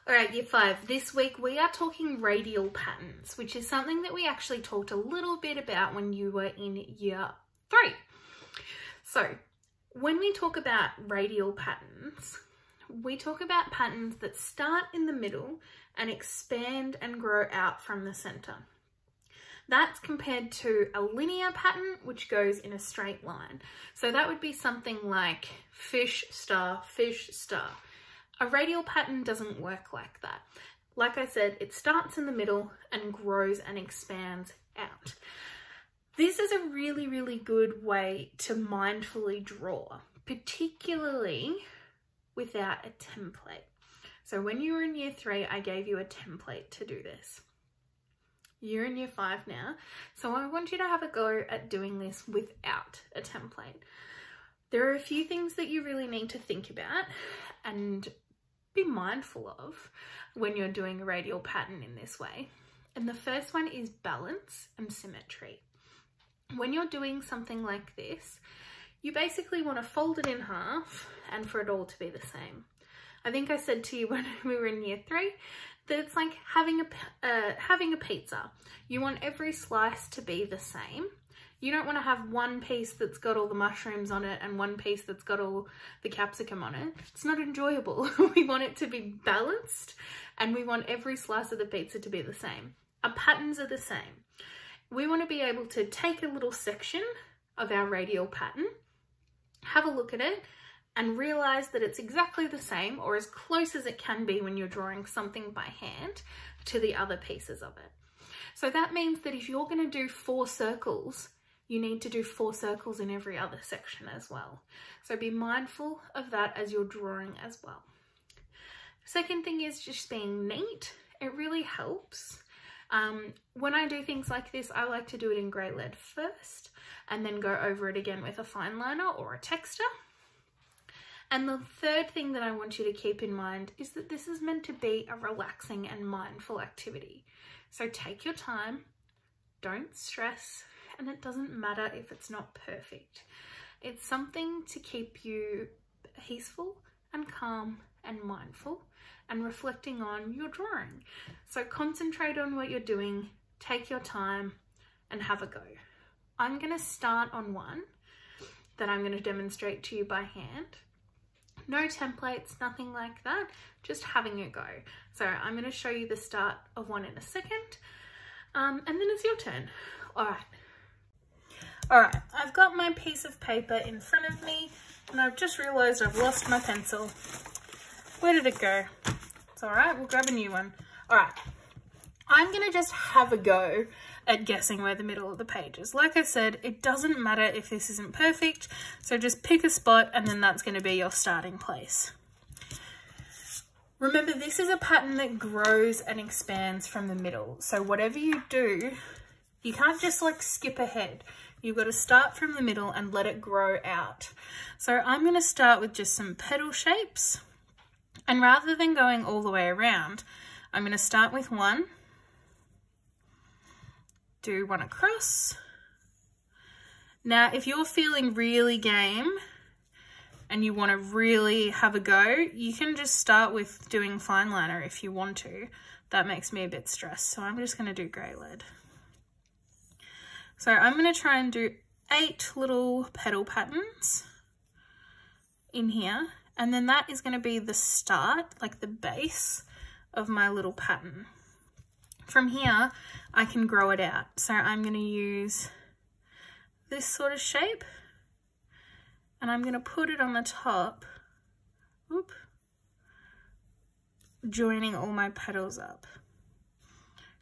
All right, year 5. This week we are talking radial patterns, which is something that we actually talked a little bit about when you were in year 3. So when we talk about radial patterns, we talk about patterns that start in the middle and expand and grow out from the center. That's compared to a linear pattern, which goes in a straight line. So that would be something like fish, star, fish, star. A radial pattern doesn't work like that. Like I said, it starts in the middle and grows and expands out. This is a really, really good way to mindfully draw, particularly without a template. So when you were in year 3, I gave you a template to do this. You're in year 5 now, so I want you to have a go at doing this without a template. There are a few things that you really need to think about and be mindful of when you're doing a radial pattern in this way. And the first one is balance and symmetry. When you're doing something like this, you basically want to fold it in half and for it all to be the same. I think I said to you when we were in year 3 that it's like having a pizza. You want every slice to be the same. You don't want to have one piece that's got all the mushrooms on it and one piece that's got all the capsicum on it. It's not enjoyable. We want it to be balanced and we want every slice of the pizza to be the same. Our patterns are the same. We want to be able to take a little section of our radial pattern, have a look at it, and realize that it's exactly the same or as close as it can be when you're drawing something by hand to the other pieces of it. So that means that if you're going to do 4 circles, you need to do 4 circles in every other section as well. So be mindful of that as you're drawing as well. Second thing is just being neat. It really helps. When I do things like this, I like to do it in grey lead first and then go over it again with a fine liner or a texture. And the third thing that I want you to keep in mind is that this is meant to be a relaxing and mindful activity. So take your time, don't stress, and it doesn't matter if it's not perfect. It's something to keep you peaceful and calm and mindful and reflecting on your drawing. So concentrate on what you're doing, take your time and have a go. I'm going to start on one that I'm going to demonstrate to you by hand. No templates, nothing like that, just having a go. So I'm going to show you the start of one in a second, and then it's your turn. All right, I've got my piece of paper in front of me and I've just realized I've lost my pencil. Where did it go? It's all right, we'll grab a new one. All right, I'm gonna just have a go at guessing where the middle of the page is. Like I said, it doesn't matter if this isn't perfect, so just pick a spot and then that's gonna be your starting place. Remember, this is a pattern that grows and expands from the middle. So whatever you do, you can't just like skip ahead. You've got to start from the middle and let it grow out. So I'm going to start with just some petal shapes. And rather than going all the way around, I'm going to start with one, do one across. Now, if you're feeling really game and you want to really have a go, you can just start with doing fine liner if you want to. That makes me a bit stressed. So I'm just going to do grey lead. So I'm going to try and do 8 little petal patterns in here. And then that is going to be the start, like the base of my little pattern. From here, I can grow it out. So I'm going to use this sort of shape and I'm going to put it on the top, joining all my petals up.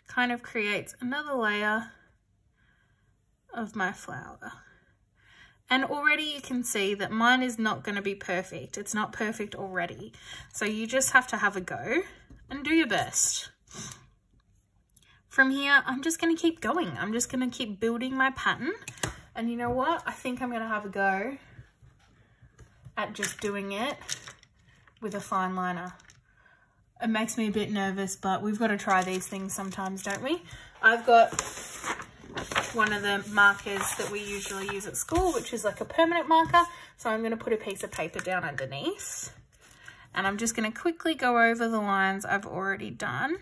Kind of creates another layer of my flower. And already you can see that mine is not going to be perfect. It's not perfect already. So you just have to have a go and do your best. From here, I'm just going to keep going. I'm just going to keep building my pattern. And you know what? I think I'm going to have a go at just doing it with a fine liner. It makes me a bit nervous, but we've got to try these things sometimes, don't we? I've got one of the markers that we usually use at school, which is like a permanent marker. So I'm going to put a piece of paper down underneath And I'm just going to quickly go over the lines I've already done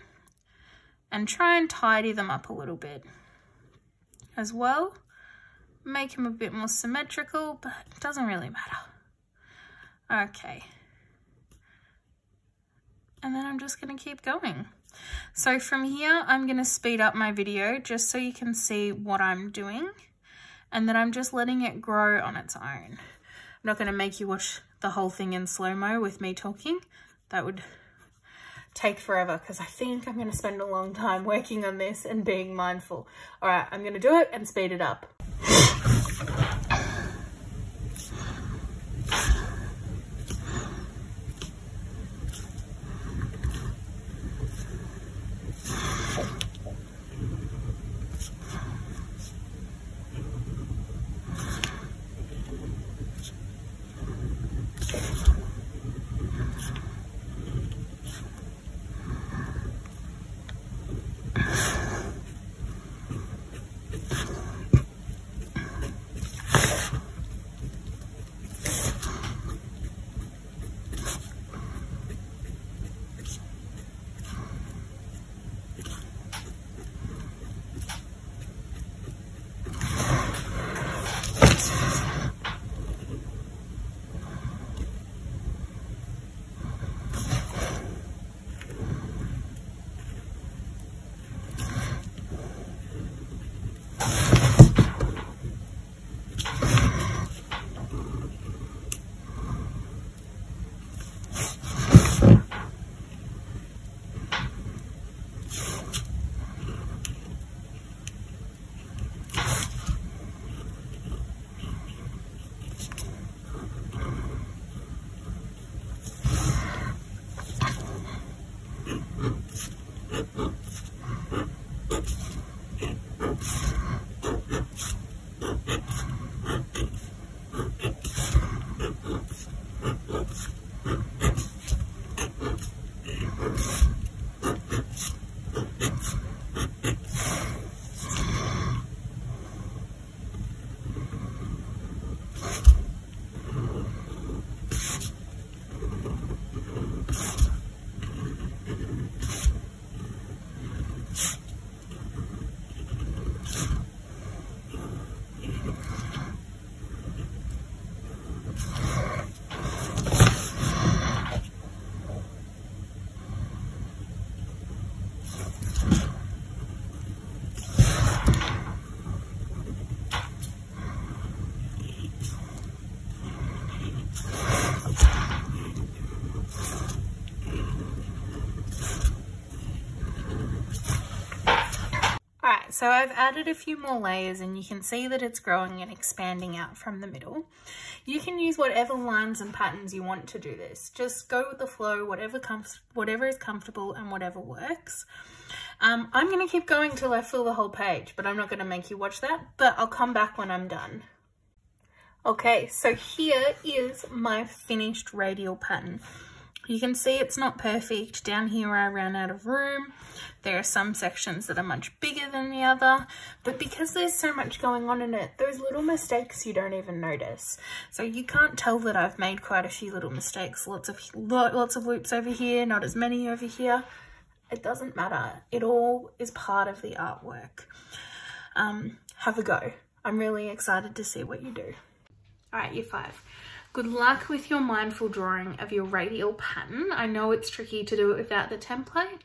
and try and tidy them up a little bit as well. Make them a bit more symmetrical, but it doesn't really matter. Okay. And then I'm just going to keep going. So from here, I'm going to speed up my video just so you can see what I'm doing. And then I'm just letting it grow on its own. I'm not going to make you watch the whole thing in slow-mo with me talking. That would take forever because I think I'm going to spend a long time working on this and being mindful. All right, I'm going to do it and speed it up. So I've added a few more layers and you can see that it's growing and expanding out from the middle. You can use whatever lines and patterns you want to do this. Just go with the flow, whatever is comfortable and whatever works. I'm going to keep going till I fill the whole page, but I'm not going to make you watch that, but I'll come back when I'm done. Okay, so here is my finished radial pattern. You can see it's not perfect. Down here where I ran out of room, there are some sections that are much bigger than the other, but because there's so much going on in it, those little mistakes you don't even notice. So you can't tell that I've made quite a few little mistakes. Lots of loops over here, not as many over here. It doesn't matter. It all is part of the artwork. Have a go. I'm really excited to see what you do. All right, year 5. Good luck with your mindful drawing of your radial pattern. I know it's tricky to do it without the template.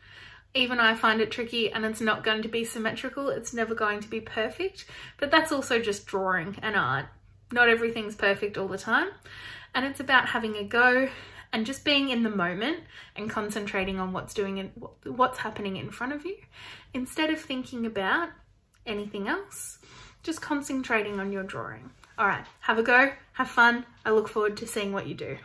Even I find it tricky, and it's not going to be symmetrical. It's never going to be perfect, but that's also just drawing and art. Not everything's perfect all the time, and it's about having a go and just being in the moment and concentrating on what's happening in front of you instead of thinking about anything else. Just concentrating on your drawing. All right, have a go, have fun. I look forward to seeing what you do.